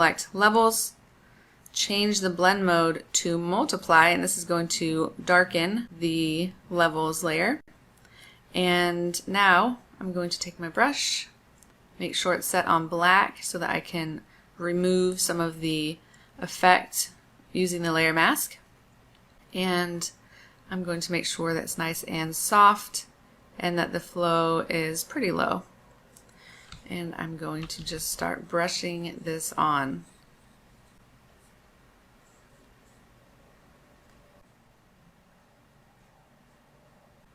select levels, change the blend mode to multiply, and this is going to darken the levels layer. And now I'm going to take my brush, make sure it's set on black so that I can remove some of the effect using the layer mask. And I'm going to make sure that it's nice and soft and that the flow is pretty low. And I'm going to just start brushing this on.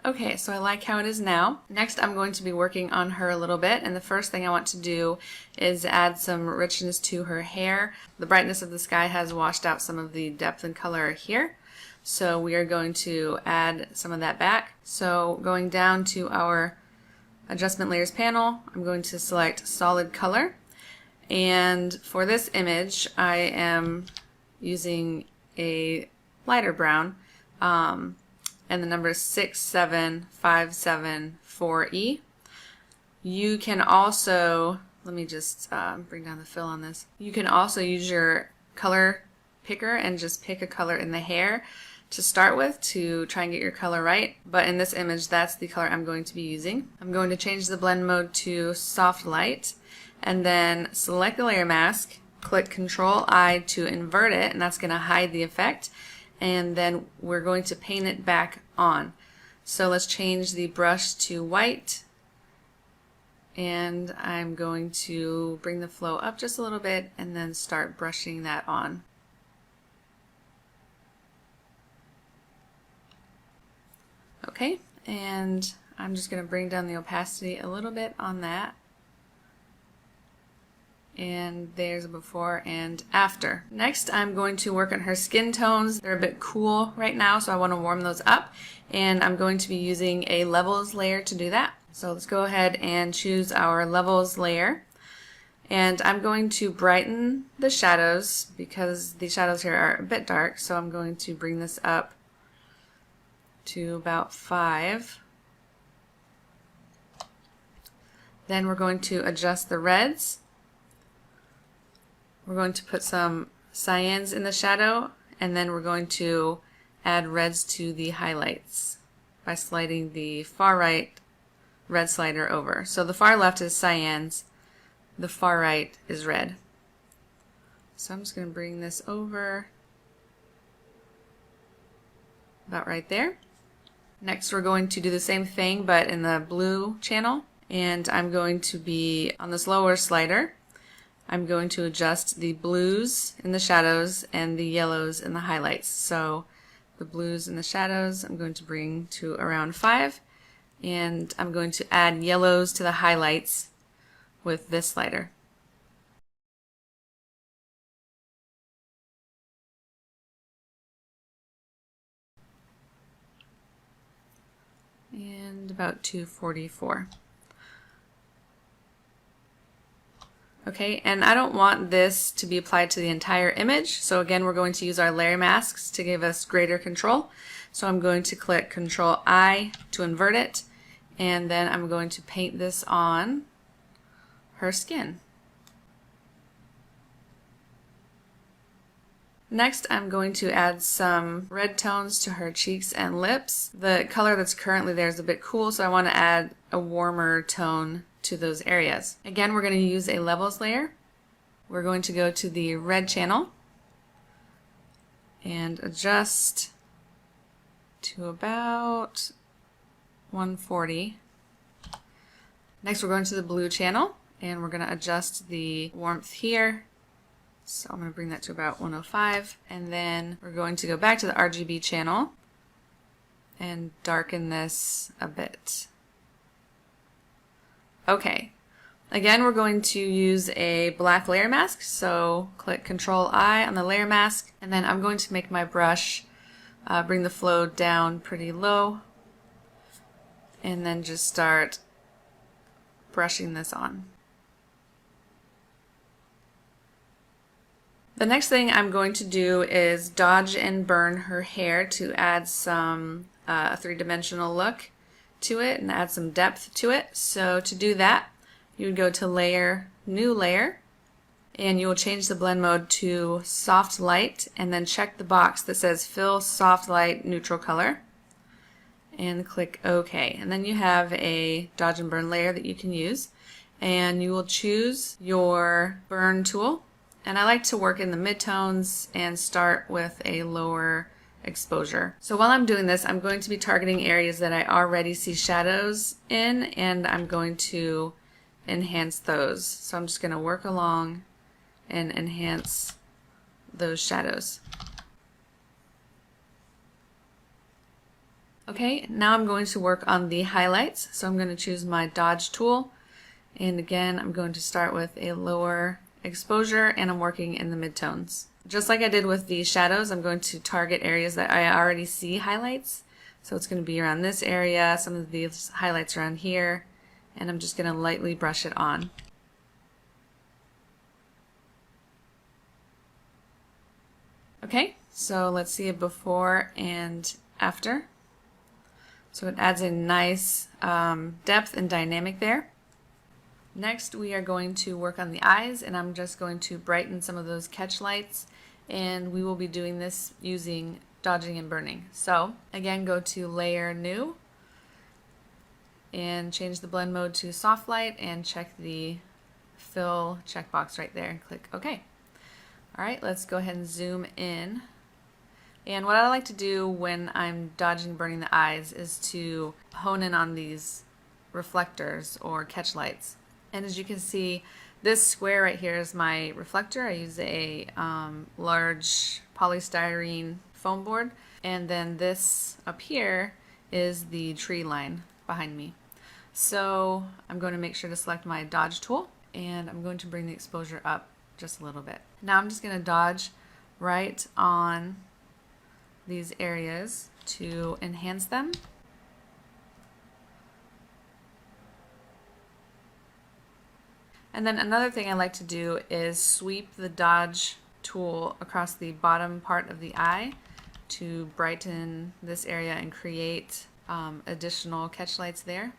Okay, so I like how it is now. Next, I'm going to be working on her a little bit, and the first thing I want to do is add some richness to her hair. The brightness of the sky has washed out some of the depth and color here, so we are going to add some of that back. So going down to our adjustment layers panel, I'm going to select solid color, and for this image I am using a lighter brown, and the number is 67574E. You can also, let me just bring down the fill on this. You can also use your color picker and just pick a color in the hair to start with to try and get your color right. But in this image, that's the color I'm going to be using. I'm going to change the blend mode to soft light, and then select the layer mask, click Control I to invert it, and that's going to hide the effect. And then we're going to paint it back on. So let's change the brush to white, and I'm going to bring the flow up just a little bit and then start brushing that on. Okay, and I'm just going to bring down the opacity a little bit on that. And there's a before and after. Next, I'm going to work on her skin tones. They're a bit cool right now, so I want to warm those up, and I'm going to be using a levels layer to do that. So let's go ahead and choose our levels layer, and I'm going to brighten the shadows because the shadows here are a bit dark, so I'm going to bring this up to about 5. Then we're going to adjust the reds. We're going to put some cyans in the shadow, and then we're going to add reds to the highlights by sliding the far right red slider over. So the far left is cyans, the far right is red. So I'm just going to bring this over about right there. Next, we're going to do the same thing but in the blue channel, and I'm going to be on this lower slider. I'm going to adjust the blues in the shadows and the yellows in the highlights. So the blues in the shadows I'm going to bring to around 5, and I'm going to add yellows to the highlights with this slider. And about 244. Okay, and I don't want this to be applied to the entire image, so again we're going to use our layer masks to give us greater control. So I'm going to click Control I to invert it, and then I'm going to paint this on her skin. Next, I'm going to add some red tones to her cheeks and lips. The color that's currently there is a bit cool, so I want to add a warmer tone to those areas. Again, we're going to use a levels layer. We're going to go to the red channel and adjust to about 140. Next, we're going to the blue channel, and we're going to adjust the warmth here. So I'm going to bring that to about 105, and then we're going to go back to the RGB channel and darken this a bit. Okay, again we're going to use a black layer mask, so click Control I on the layer mask, and then I'm going to make my brush bring the flow down pretty low, and then just start brushing this on. The next thing I'm going to do is dodge and burn her hair to add some three-dimensional look to it and add some depth to it. So to do that, you would go to Layer, New Layer, and you will change the blend mode to soft light and then check the box that says fill soft light neutral color and click OK. And then you have a dodge and burn layer that you can use, and you will choose your burn tool. And I like to work in the midtones and start with a lower exposure. So while I'm doing this, I'm going to be targeting areas that I already see shadows in, and I'm going to enhance those. So I'm just going to work along and enhance those shadows. Okay, now I'm going to work on the highlights. So I'm going to choose my dodge tool, and again I'm going to start with a lower exposure, and I'm working in the midtones. Just like I did with the shadows, I'm going to target areas that I already see highlights. So it's going to be around this area, some of these highlights around here, and I'm just going to lightly brush it on. Okay, so let's see a before and after. So it adds a nice depth and dynamic there. Next, we are going to work on the eyes, and I'm just going to brighten some of those catch lights, and we will be doing this using dodging and burning. So again, go to Layer, New, and change the blend mode to soft light, and check the fill checkbox right there and click OK. Alright, let's go ahead and zoom in. And what I like to do when I'm dodging and burning the eyes is to hone in on these reflectors or catch lights. And as you can see, this square right here is my reflector. I use a large polystyrene foam board, and then this up here is the tree line behind me. So I'm going to make sure to select my dodge tool, and I'm going to bring the exposure up just a little bit. Now I'm just going to dodge right on these areas to enhance them. And then another thing I like to do is sweep the dodge tool across the bottom part of the eye to brighten this area and create additional catch lights there.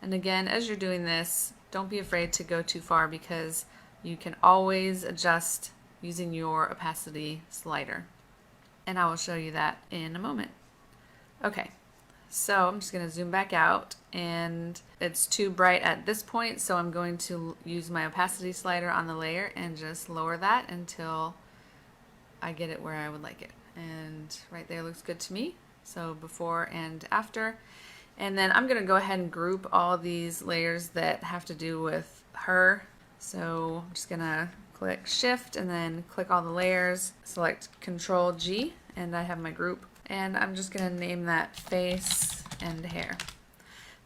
And again, as you're doing this, don't be afraid to go too far, because you can always adjust using your opacity slider. And I will show you that in a moment. Okay. So I'm just going to zoom back out, and it's too bright at this point, so I'm going to use my opacity slider on the layer and just lower that until I get it where I would like it. And right there looks good to me. So before and after. And then I'm going to go ahead and group all these layers that have to do with her. So I'm just going to click Shift and then click all the layers, select Control G, and I have my group. And I'm just going to name that face and hair.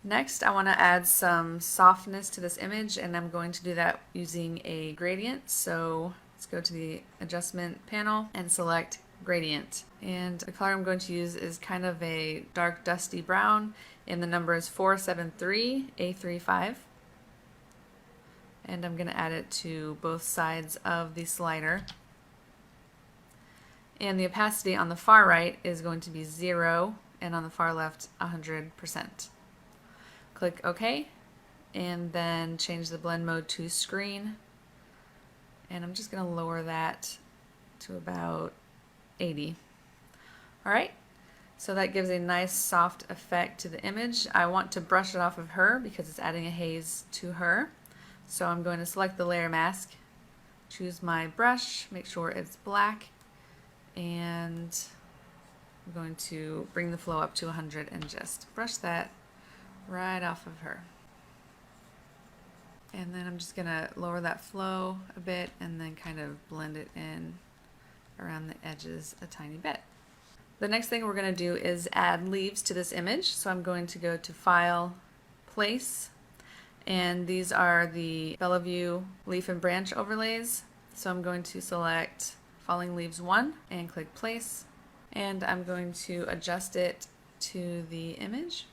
Next, I want to add some softness to this image, and I'm going to do that using a gradient. So let's go to the adjustment panel and select gradient. And the color I'm going to use is kind of a dark dusty brown, and the number is 473A35. And I'm going to add it to both sides of the slider. And the opacity on the far right is going to be 0, and on the far left 100%. Click OK, and then change the blend mode to screen, and I'm just going to lower that to about 80. Alright, so that gives a nice soft effect to the image. I want to brush it off of her because it's adding a haze to her. So I'm going to select the layer mask, choose my brush, make sure it's black, and I'm going to bring the flow up to 100 and just brush that right off of her. And then I'm just going to lower that flow a bit and then kind of blend it in around the edges a tiny bit. The next thing we're going to do is add leaves to this image. So I'm going to go to File, Place, and these are the Bellevue leaf and branch overlays. So I'm going to select Falling Leaves 1 and click Place, and I'm going to adjust it to the image.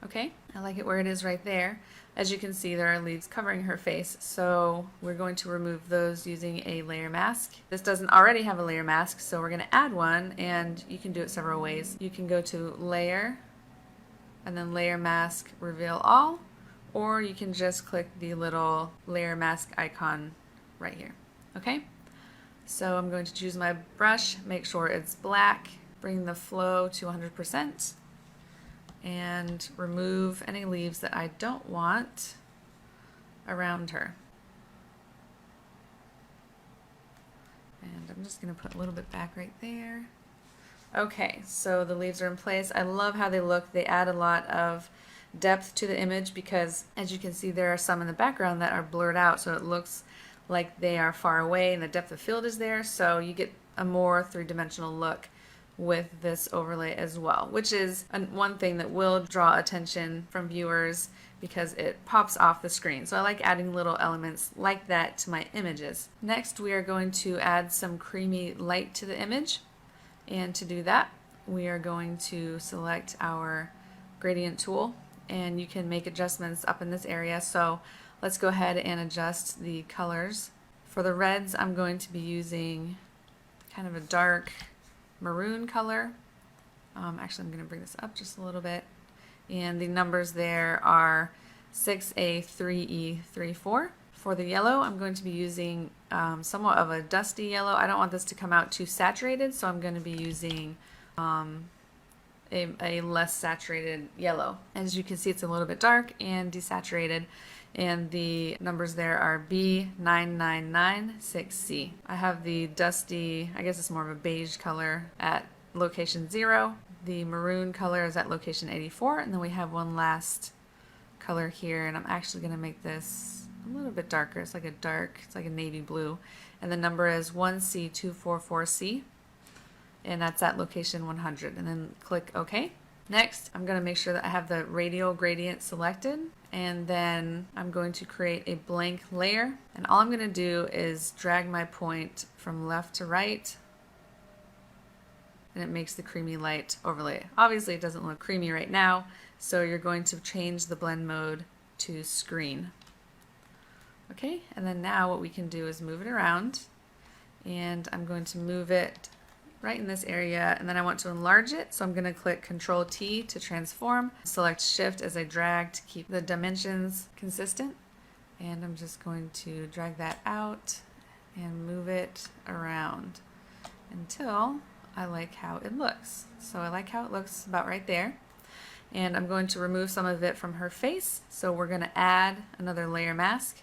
Okay, I like it where it is right there. As you can see, there are leaves covering her face, so we're going to remove those using a layer mask. This doesn't already have a layer mask, so we're going to add one, and you can do it several ways. You can go to Layer, and then Layer Mask, Reveal All, or you can just click the little layer mask icon right here. Okay, so I'm going to choose my brush, make sure it's black, bring the flow to 100%, and remove any leaves that I don't want around her. And I'm just going to put a little bit back right there. Okay, so the leaves are in place. I love how they look. They add a lot of depth to the image because, as you can see, there are some in the background that are blurred out, so it looks like they are far away and the depth of field is there, so you get a more three-dimensional look with this overlay as well, which is one thing that will draw attention from viewers because it pops off the screen. So I like adding little elements like that to my images. Next, we are going to add some creamy light to the image. And to do that, we are going to select our gradient tool, and you can make adjustments up in this area. So let's go ahead and adjust the colors. For the reds, I'm going to be using kind of a dark maroon color. Actually, I'm going to bring this up just a little bit. And the numbers there are 6A3E34. For the yellow, I'm going to be using somewhat of a dusty yellow. I don't want this to come out too saturated, so I'm going to be using a less saturated yellow. As you can see, it's a little bit dark and desaturated, and the numbers there are B9996C. I have the dusty, I guess it's more of a beige color, at location 0. The maroon color is at location 84, and then we have one last color here, and I'm actually going to make this a little bit darker. It's like a navy blue, and the number is 1C244C, and that's at location 100, and then click OK. Next, I'm going to make sure that I have the radial gradient selected, and then I'm going to create a blank layer, and all I'm going to do is drag my point from left to right, and it makes the creamy light overlay. Obviously it doesn't look creamy right now, so you're going to change the blend mode to screen. Okay, and then now what we can do is move it around, and I'm going to move it right in this area, and then I want to enlarge it, so I'm going to click Control T to transform, select Shift as I drag to keep the dimensions consistent, and I'm just going to drag that out and move it around until I like how it looks. So I like how it looks about right there, and I'm going to remove some of it from her face, so we're going to add another layer mask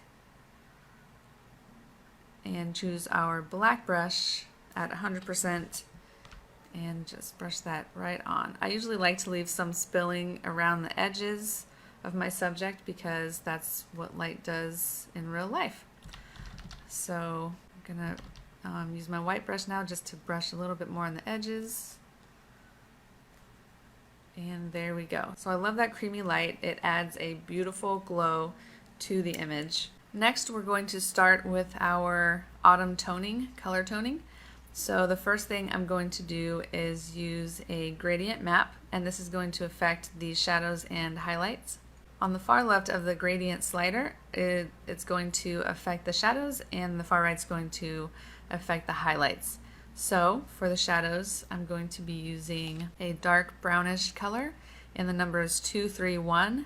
and choose our black brush at 100% and just brush that right on. I usually like to leave some spilling around the edges of my subject because that's what light does in real life. So I'm gonna use my white brush now just to brush a little bit more on the edges. And there we go. So I love that creamy light. It adds a beautiful glow to the image. Next, we're going to start with our autumn toning, color toning. So the first thing I'm going to do is use a gradient map, and this is going to affect the shadows and highlights. On the far left of the gradient slider, it's going to affect the shadows, and the far right's going to affect the highlights. So for the shadows, I'm going to be using a dark brownish color, and the number is 231A14.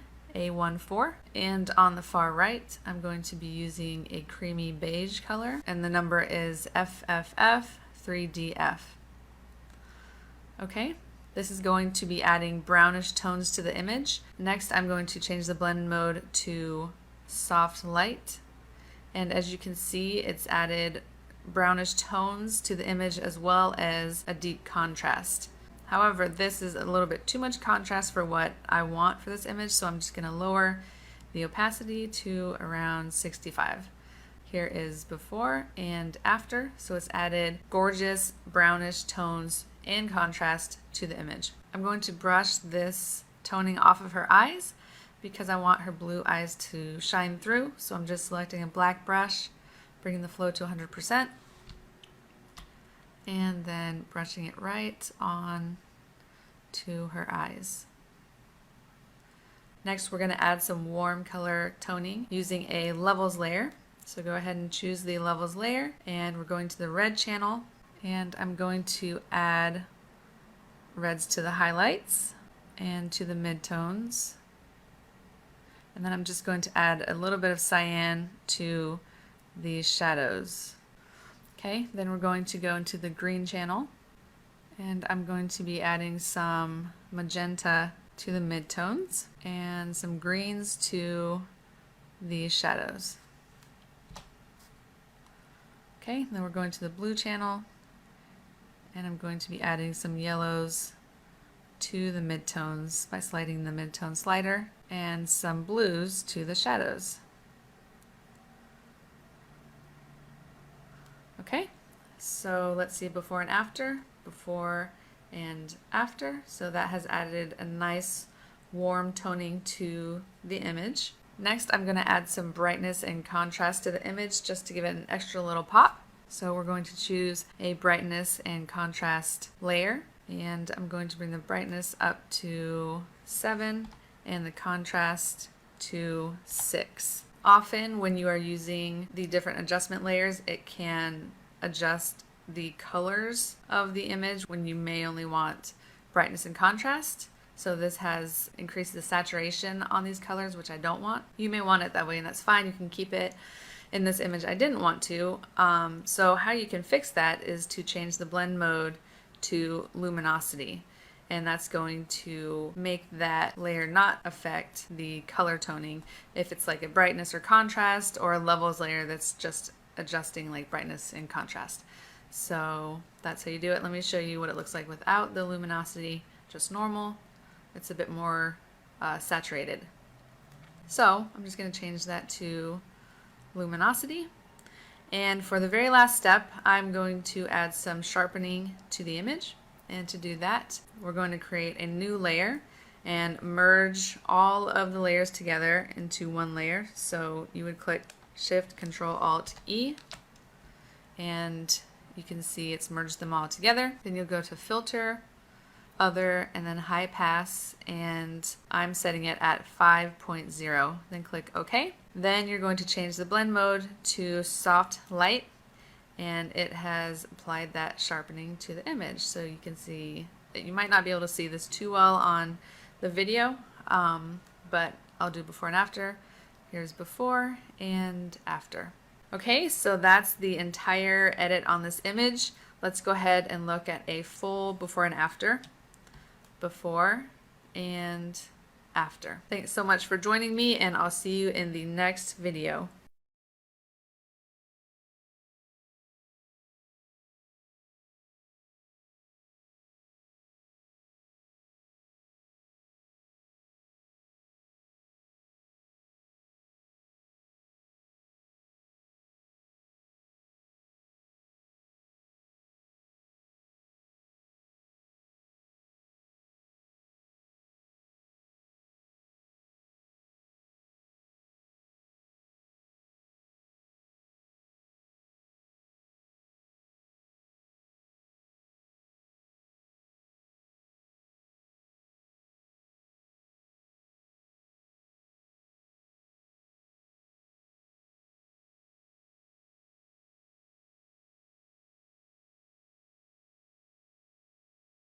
And on the far right, I'm going to be using a creamy beige color, and the number is FFF3DF. Okay, this is going to be adding brownish tones to the image. Next, I'm going to change the blend mode to soft light, and as you can see, it's added brownish tones to the image as well as a deep contrast. However, this is a little bit too much contrast for what I want for this image, so I'm just going to lower the opacity to around 65. Here is before and after, so it's added gorgeous brownish tones and contrast to the image. I'm going to brush this toning off of her eyes because I want her blue eyes to shine through, so I'm just selecting a black brush, bringing the flow to 100%, and then brushing it right on to her eyes. Next, we're going to add some warm color toning using a levels layer. So go ahead and choose the levels layer, and we're going to the red channel, and I'm going to add reds to the highlights and to the midtones And then I'm just going to add a little bit of cyan to the shadows. Okay, then we're going to go into the green channel, and I'm going to be adding some magenta to the midtones and some greens to the shadows. Okay, then we're going to the blue channel, and I'm going to be adding some yellows to the midtones by sliding the midtone slider, and some blues to the shadows. Okay, so let's see before and after. Before and after. So that has added a nice warm toning to the image. Next, I'm going to add some brightness and contrast to the image just to give it an extra little pop. So we're going to choose a brightness and contrast layer, and I'm going to bring the brightness up to 7 and the contrast to 6. Often when you are using the different adjustment layers, it can adjust the colors of the image when you may only want brightness and contrast. So this has increased the saturation on these colors, which I don't want. You may want it that way, and that's fine. You can keep it. In this image I didn't want to. So how you can fix that is to change the blend mode to luminosity, and that's going to make that layer not affect the color toning if it's like a brightness or contrast, or a levels layer that's just adjusting like brightness and contrast. So that's how you do it. Let me show you what it looks like without the luminosity, just normal. It's a bit more saturated. So I'm just going to change that to luminosity. And for the very last step, I'm going to add some sharpening to the image. And to do that, we're going to create a new layer and merge all of the layers together into one layer. So you would click Shift Control Alt E, and you can see it's merged them all together. Then you'll go to Filter, Other, and then High Pass, and I'm setting it at 5.0. Then click OK. Then you're going to change the blend mode to Soft Light, and it has applied that sharpening to the image. So you can see that you might not be able to see this too well on the video, but I'll do before and after. Here's before and after. Okay, so that's the entire edit on this image. Let's go ahead and look at a full before and after. Before and after. Thanks so much for joining me, and I'll see you in the next video.